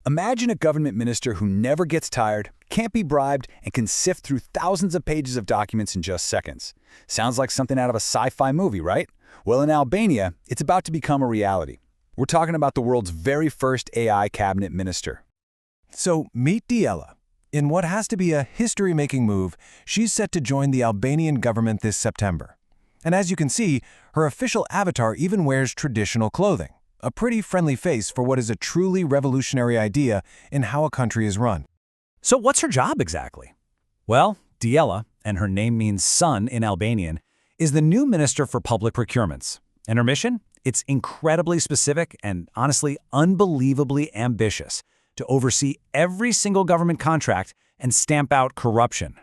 Imagine a government minister who never gets tired, can't be bribed, and can sift through thousands of pages of documents in just seconds. Sounds like something out of a sci-fi movie, right? Well, in Albania, it's about to become a reality. We're talking about the world's very first AI cabinet minister. So, meet Diella. In what has to be a history-making move, she's set to join the Albanian government this September. And as you can see, her official avatar even wears traditional clothing. A pretty friendly face for what is a truly revolutionary idea in how a country is run. So what's her job exactly? Well, Diella, and her name means son in Albanian, is the new Minister for Public Procurements. And her mission? It's incredibly specific and honestly unbelievably ambitious to oversee every single government contract and stamp out corruption.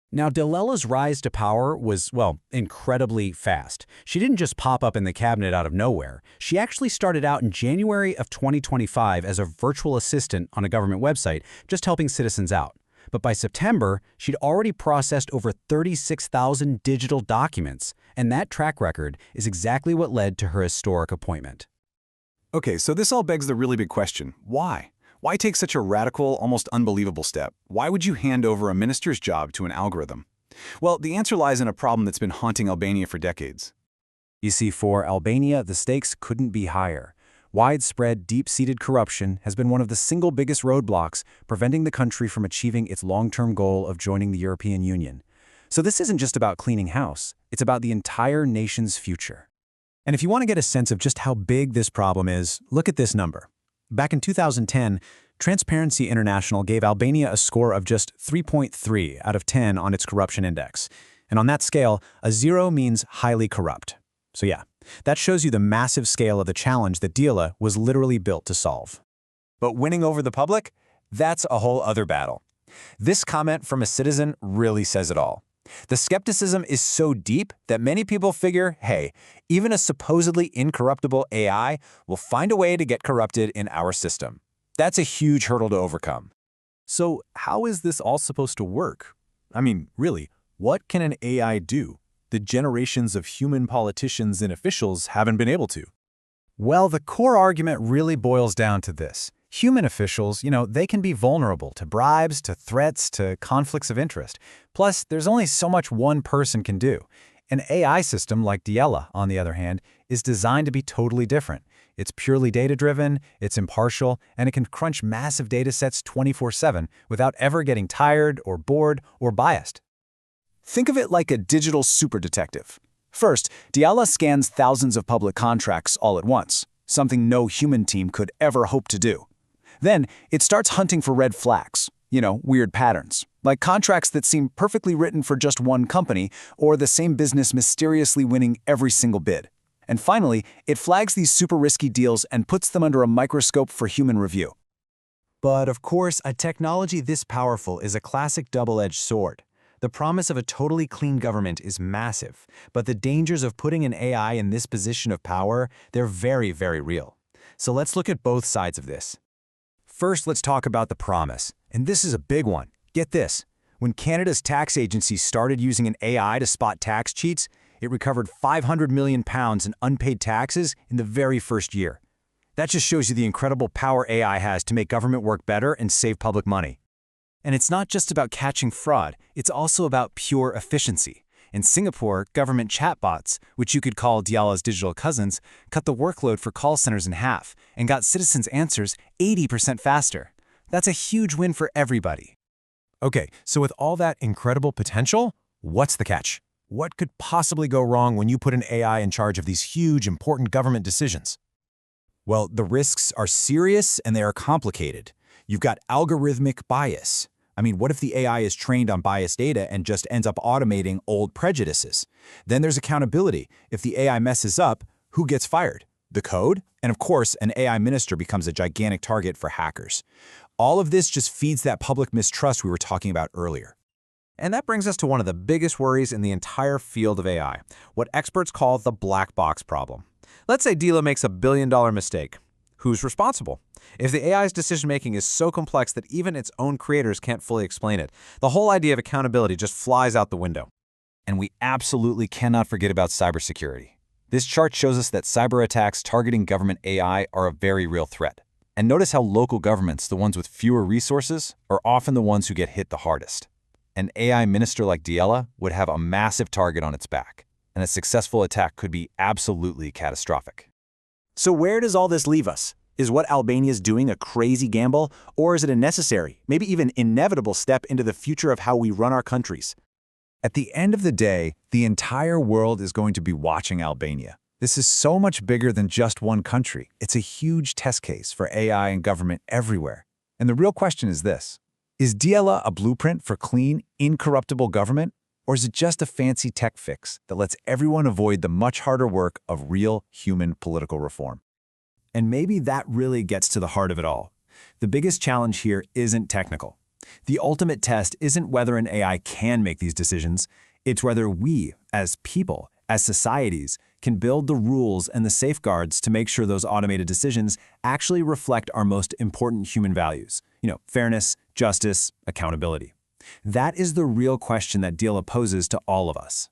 Now, Diella's rise to power was, well, incredibly fast. She didn't just pop up in the cabinet out of nowhere. She actually started out in January of 2025 as a virtual assistant on a government website, just helping citizens out. But by September, she'd already processed over 36,000 digital documents, and that track record is exactly what led to her historic appointment. Okay, so this all begs the really big question. Why? Why take such a radical, almost unbelievable step? Why would you hand over a minister's job to an algorithm? Well, the answer lies in a problem that's been haunting Albania for decades. You see, for Albania, the stakes couldn't be higher. Widespread, deep-seated corruption has been one of the single biggest roadblocks preventing the country from achieving its long-term goal of joining the European Union. So this isn't just about cleaning house, it's about the entire nation's future. And if you want to get a sense of just how big this problem is, look at this number. Back in 2010, Transparency International gave Albania a score of just 3.3 out of 10 on its corruption index. And on that scale, a 0 means highly corrupt. So yeah, that shows you the massive scale of the challenge that Diella was literally built to solve. But winning over the public? That's a whole other battle. This comment from a citizen really says it all. The skepticism is so deep that many people figure, hey, even a supposedly incorruptible AI will find a way to get corrupted in our system. That's a huge hurdle to overcome. So how is this all supposed to work? I mean, really, what can an AI do that generations of human politicians and officials haven't been able to? Well, the core argument really boils down to this. Human officials, they can be vulnerable to bribes, to threats, to conflicts of interest. Plus, there's only so much one person can do. An AI system like Diella, on the other hand, is designed to be totally different. It's purely data-driven, it's impartial, and it can crunch massive data sets 24/7 without ever getting tired or bored or biased. Think of it like a digital super detective. First, Diella scans thousands of public contracts all at once, something no human team could ever hope to do. Then, it starts hunting for red flags, weird patterns, like contracts that seem perfectly written for just one company or the same business mysteriously winning every single bid. And finally, it flags these super risky deals and puts them under a microscope for human review. But of course, a technology this powerful is a classic double-edged sword. The promise of a totally clean government is massive, but the dangers of putting an AI in this position of power, they're very, very real. So let's look at both sides of this. First, let's talk about the promise. And this is a big one. Get this. When Canada's tax agency started using an AI to spot tax cheats, it recovered £500 million in unpaid taxes in the very first year. That just shows you the incredible power AI has to make government work better and save public money. And it's not just about catching fraud, it's also about pure efficiency. In Singapore, government chatbots, which you could call Diella's digital cousins, cut the workload for call centers in half and got citizens' answers 80% faster. That's a huge win for everybody. Okay, so with all that incredible potential, what's the catch? What could possibly go wrong when you put an AI in charge of these huge, important government decisions? Well, the risks are serious and they are complicated. You've got algorithmic bias. I mean, what if the AI is trained on biased data and just ends up automating old prejudices? Then there's accountability. If the AI messes up, who gets fired? The code? And of course, an AI minister becomes a gigantic target for hackers. All of this just feeds that public mistrust we were talking about earlier. And that brings us to one of the biggest worries in the entire field of AI, what experts call the black box problem. Let's say Diella makes a billion-dollar mistake. Who's responsible? If the AI's decision-making is so complex that even its own creators can't fully explain it, the whole idea of accountability just flies out the window. And we absolutely cannot forget about cybersecurity. This chart shows us that cyber attacks targeting government AI are a very real threat. And notice how local governments, the ones with fewer resources, are often the ones who get hit the hardest. An AI minister like Diella would have a massive target on its back, and a successful attack could be absolutely catastrophic. So where does all this leave us? Is what Albania's doing a crazy gamble, or is it a necessary, maybe even inevitable step into the future of how we run our countries? At the end of the day, the entire world is going to be watching Albania. This is so much bigger than just one country. It's a huge test case for AI and government everywhere. And the real question is this: is Diella a blueprint for clean, incorruptible government? Or is it just a fancy tech fix that lets everyone avoid the much harder work of real human political reform? And maybe that really gets to the heart of it all. The biggest challenge here isn't technical. The ultimate test isn't whether an AI can make these decisions. It's whether we, as people, as societies, can build the rules and the safeguards to make sure those automated decisions actually reflect our most important human values. Fairness, justice, accountability. That is the real question that Diella poses to all of us.